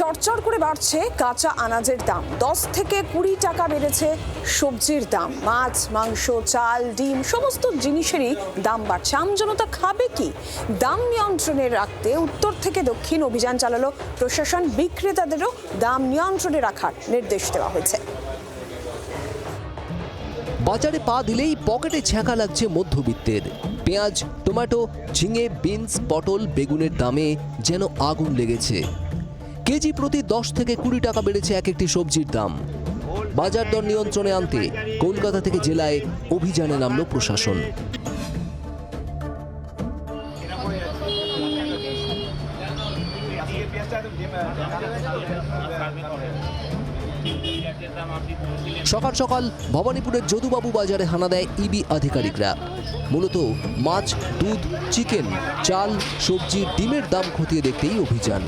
চড়চড় করে বাড়ছে কাঁচা আনাজের দাম। 10 থেকে 20 টাকা বেড়েছে সবজির দাম। মাছ, মাংস, চাল, ডিম সমস্ত জিনিসেরই দাম বাড়ছে। আমজনতা খাবে কি? দাম নিয়ন্ত্রণে রাখতে উত্তর থেকে দক্ষিণ অভিযান চালালো প্রশাসন। বিক্রেতাদেরও দাম নিয়ন্ত্রণে রাখার নির্দেশ দেওয়া হয়েছে। বাজারে পা দিলেই পকেটে ছ্যাঁকা লাগছে মধ্যবিত্তের। পেঁয়াজ, টমেটো, ঝিঙে, বিনস, পটল, বেগুনের দামে যেন আগুন লেগেছে। কেজি প্রতি 10 থেকে 20 টাকা বেড়েছে এক একটি সবজির দাম। বাজার দর নিয়ন্ত্রণে আনতে কলকাতা থেকে জেলায় অভিযানে নামল প্রশাসন। সকাল সকাল ভবানীপুরের যদুবাবু বাজারে হানা দেয় ইবি আধিকারিকরা। মূলত মাছ, দুধ, চিকেন, চাল, সবজি, ডিমের দাম খতিয়ে দেখতেই অভিযান।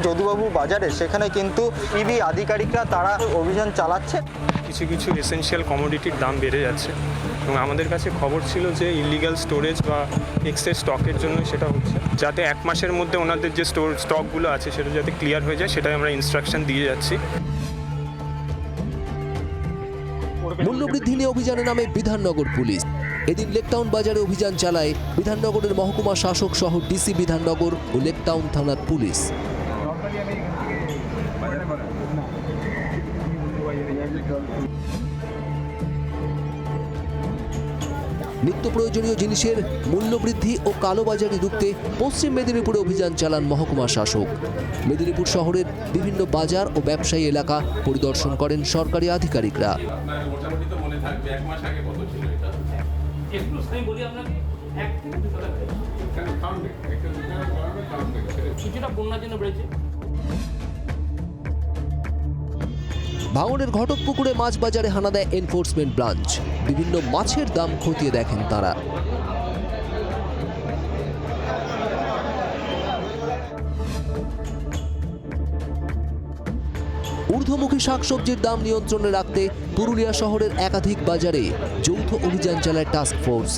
যদুবাবু বাজারে সেখানে কিন্তু ইবি আধিকারিকরা তারা অভিযান চালাচ্ছে। কিছু কিছু এসেনশিয়াল কমোডিটির দাম বেড়ে যাচ্ছে এবং আমাদের কাছে খবর ছিল যে ইলিগাল স্টোরেজ বা এক্সেস স্টকের জন্য সেটা হচ্ছে, যাতে 1 মাসের মধ্যে ওনাদের যে স্টকগুলো আছে সেটা যাতে ক্লিয়ার হয়ে যায়, সেটাই আমরা ইনস্ট্রাকশন দিয়ে যাচ্ছি। মূল্যবৃদ্ধি নিয়ে অভিযানে নামে বিধাননগর পুলিশ। এদিন লেকটাউন বাজারে অভিযান চালায় বিধাননগরের মহকুমা শাসক সহ ডিসি বিধাননগর ও লেকটাউন থানার পুলিশ। নিত্য প্রয়োজনীয় জিনিসের মূল্যবৃদ্ধি ও কালোবাজারি রুখতে পশ্চিম মেদিনীপুরে অভিযান চালান মহকুমা শাসক। মেদিনীপুর শহরের বিভিন্ন বাজার ও ব্যবসায়ী এলাকা পরিদর্শন করেন সরকারি আধিকারিকরা। ভাঙড়ের ঘটকপুকুরে মাছ বাজারে হানা দেয় এনফোর্সমেন্ট ব্রাঞ্চ। বিভিন্ন মাছের দাম খতিয়ে দেখেন তারা। ঊর্ধ্বমুখী শাকসবজির দাম নিয়ন্ত্রণে রাখতে পুরুলিয়া শহরের একাধিক বাজারে যৌথ অভিযান চালায় task force.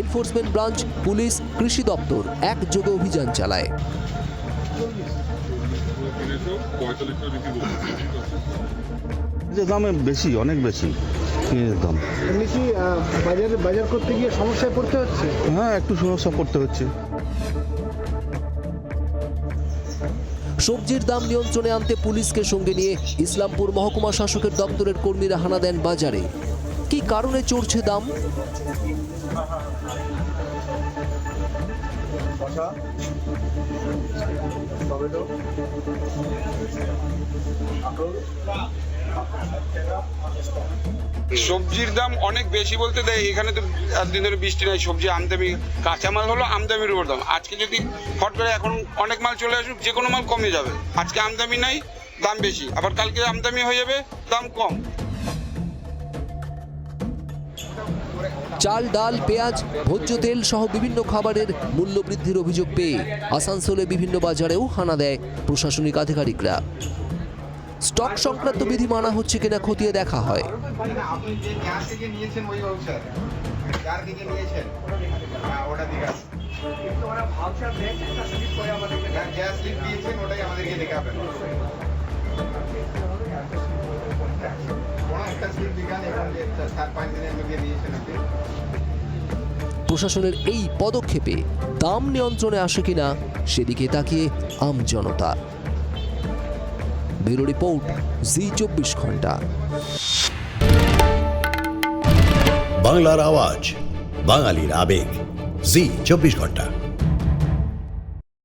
Enforcement branch, police, কৃষি দপ্তর একযোগে অভিযান চালায়। দামে বেশি, অনেক বেশি দাম। এমনি কি বাজার করতে গিয়ে সমস্যায় পড়তে হচ্ছে? হ্যাঁ, একটু সমস্যা পড়তে হচ্ছে। সবজির দাম নিয়ন্ত্রণে আনতে পুলিশকে সঙ্গে নিয়ে ইসলামপুর মহকুমা শাসকের দপ্তরের কর্মীরা হানা দেন বাজারে। কি কারণে চড়ছে দাম? সবজির দাম অনেক বেশি বলতে দেয়, এখানে তো একদিন ধরে বৃষ্টি নাই, সবজি আমদামি, কাঁচামাল হলো আমদামির উপর দাম। আজকে যদি হট করে এখন অনেক মাল চলে আসুক, যে কোনো মাল কমে যাবে। আজকে আমদামি নাই, দাম বেশি, আবার কালকে আমদামি হয়ে যাবে, দাম কম। চাল, ডাল, পেঁয়াজ, ভোজ্য তেল সহ বিভিন্ন খাবারের মূল্য বৃদ্ধির অভিযোগ পেয়ে আসানসোলে বিভিন্ন বাজারেও হানা দেয় প্রশাসনিক আধিকারিকরা। স্টক সংক্রান্ত বিধি মানা হচ্ছে কিনা খতিয়ে দেখা হয়। প্রশাসনের এই পদক্ষেপে দাম নিয়ন্ত্রণে আসে কিনা সেদিকে তাকিয়ে আমজনতা। ব্যুরো রিপোর্ট, জি24 ঘন্টা। বাংলার আওয়াজ, বাঙালির আবেগ, জি24 ঘন্টা।